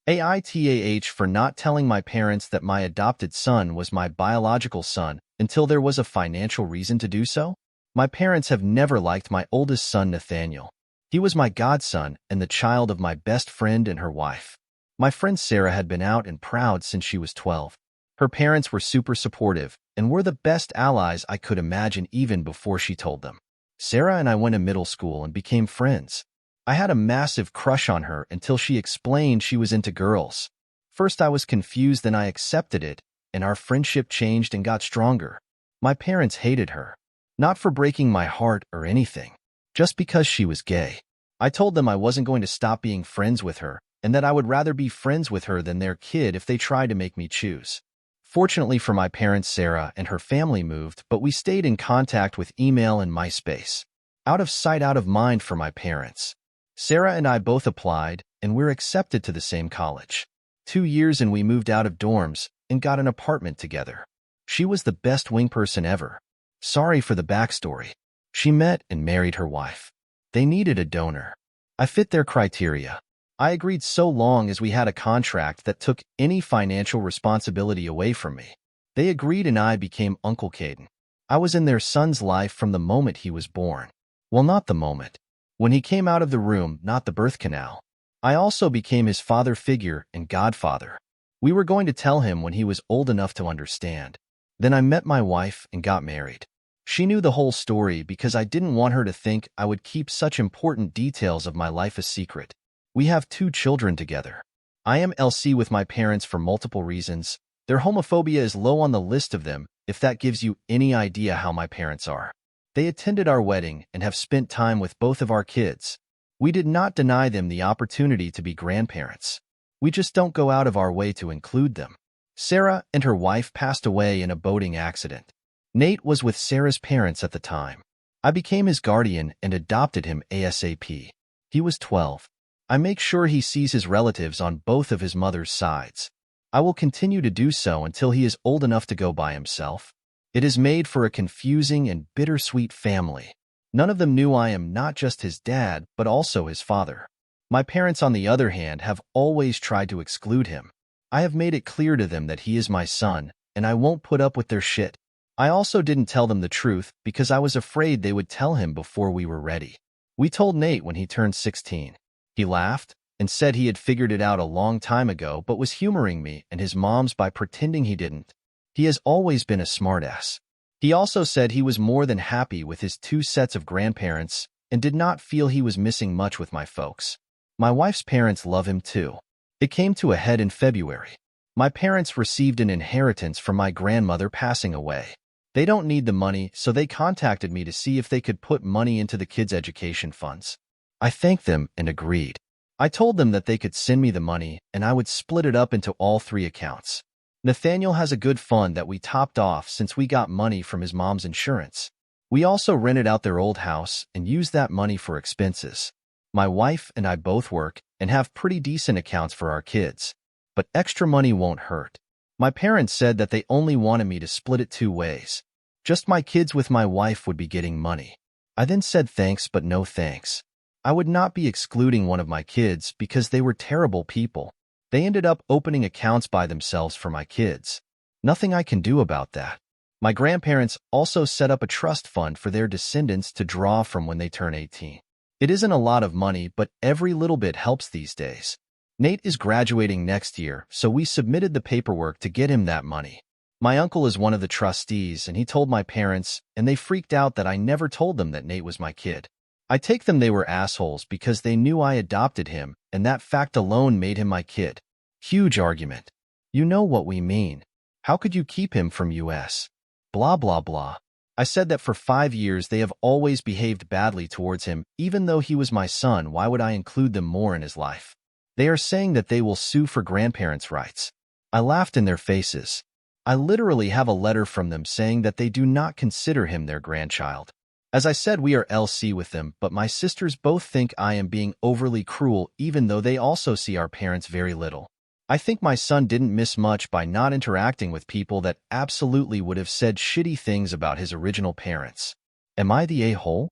AITAH for not telling my parents that my adopted son was my biological son until there was a financial reason to do so? My parents have never liked my oldest son, Nathaniel. He was my godson and the child of my best friend and her wife. My friend Sarah had been out and proud since she was 12. Her parents were super supportive and were the best allies I could imagine even before she told them. Sarah and I went to middle school and became friends. I had a massive crush on her until she explained she was into girls. First I was confused, then I accepted it, and our friendship changed and got stronger. My parents hated her. Not for breaking my heart or anything, just because she was gay. I told them I wasn't going to stop being friends with her, and that I would rather be friends with her than their kid if they tried to make me choose. Fortunately for my parents, Sarah and her family moved, but we stayed in contact with email and MySpace. Out of sight, out of mind for my parents. Sarah and I both applied, and we're accepted to the same college. 2 years and we moved out of dorms and got an apartment together. She was the best wing person ever. Sorry for the backstory. She met and married her wife. They needed a donor. I fit their criteria. I agreed so long as we had a contract that took any financial responsibility away from me. They agreed and I became Uncle Caden. I was in their son's life from the moment he was born. Well, not the moment. When he came out of the room, not the birth canal. I also became his father figure and godfather. We were going to tell him when he was old enough to understand. Then I met my wife and got married. She knew the whole story because I didn't want her to think I would keep such important details of my life a secret. We have 2 children together. I am LC with my parents for multiple reasons. Their homophobia is low on the list of them, if that gives you any idea how my parents are. They attended our wedding and have spent time with both of our kids. We did not deny them the opportunity to be grandparents. We just don't go out of our way to include them. Sarah and her wife passed away in a boating accident. Nate was with Sarah's parents at the time. I became his guardian and adopted him ASAP. He was 12. I make sure he sees his relatives on both of his mother's sides. I will continue to do so until he is old enough to go by himself. It is made for a confusing and bittersweet family. None of them knew I am not just his dad, but also his father. My parents, on the other hand, have always tried to exclude him. I have made it clear to them that he is my son, and I won't put up with their shit. I also didn't tell them the truth because I was afraid they would tell him before we were ready. We told Nate when he turned 16. He laughed and said he had figured it out a long time ago but was humoring me and his moms by pretending he didn't. He has always been a smartass. He also said he was more than happy with his 2 sets of grandparents and did not feel he was missing much with my folks. My wife's parents love him too. It came to a head in February. My parents received an inheritance from my grandmother passing away. They don't need the money, so they contacted me to see if they could put money into the kids' education funds. I thanked them and agreed. I told them that they could send me the money and I would split it up into all 3 accounts. Nathaniel has a good fund that we topped off since we got money from his mom's insurance. We also rented out their old house and used that money for expenses. My wife and I both work and have pretty decent accounts for our kids. But extra money won't hurt. My parents said that they only wanted me to split it 2 ways. Just my kids with my wife would be getting money. I then said thanks but no thanks. I would not be excluding one of my kids because they were terrible people. They ended up opening accounts by themselves for my kids. Nothing I can do about that. My grandparents also set up a trust fund for their descendants to draw from when they turn 18. It isn't a lot of money, but every little bit helps these days. Nate is graduating next year, so we submitted the paperwork to get him that money. My uncle is one of the trustees, and he told my parents, and they freaked out that I never told them that Nate was my kid. I take them they were assholes because they knew I adopted him, and that fact alone made him my kid. Huge argument. You know what we mean. How could you keep him from US? Blah, blah, blah. I said that for 5 years they have always behaved badly towards him. Even though he was my son, why would I include them more in his life? They are saying that they will sue for grandparents' rights. I laughed in their faces. I literally have a letter from them saying that they do not consider him their grandchild. As I said, we are LC with them, but my sisters both think I am being overly cruel even though they also see our parents very little. I think my son didn't miss much by not interacting with people that absolutely would have said shitty things about his original parents. Am I the a-hole?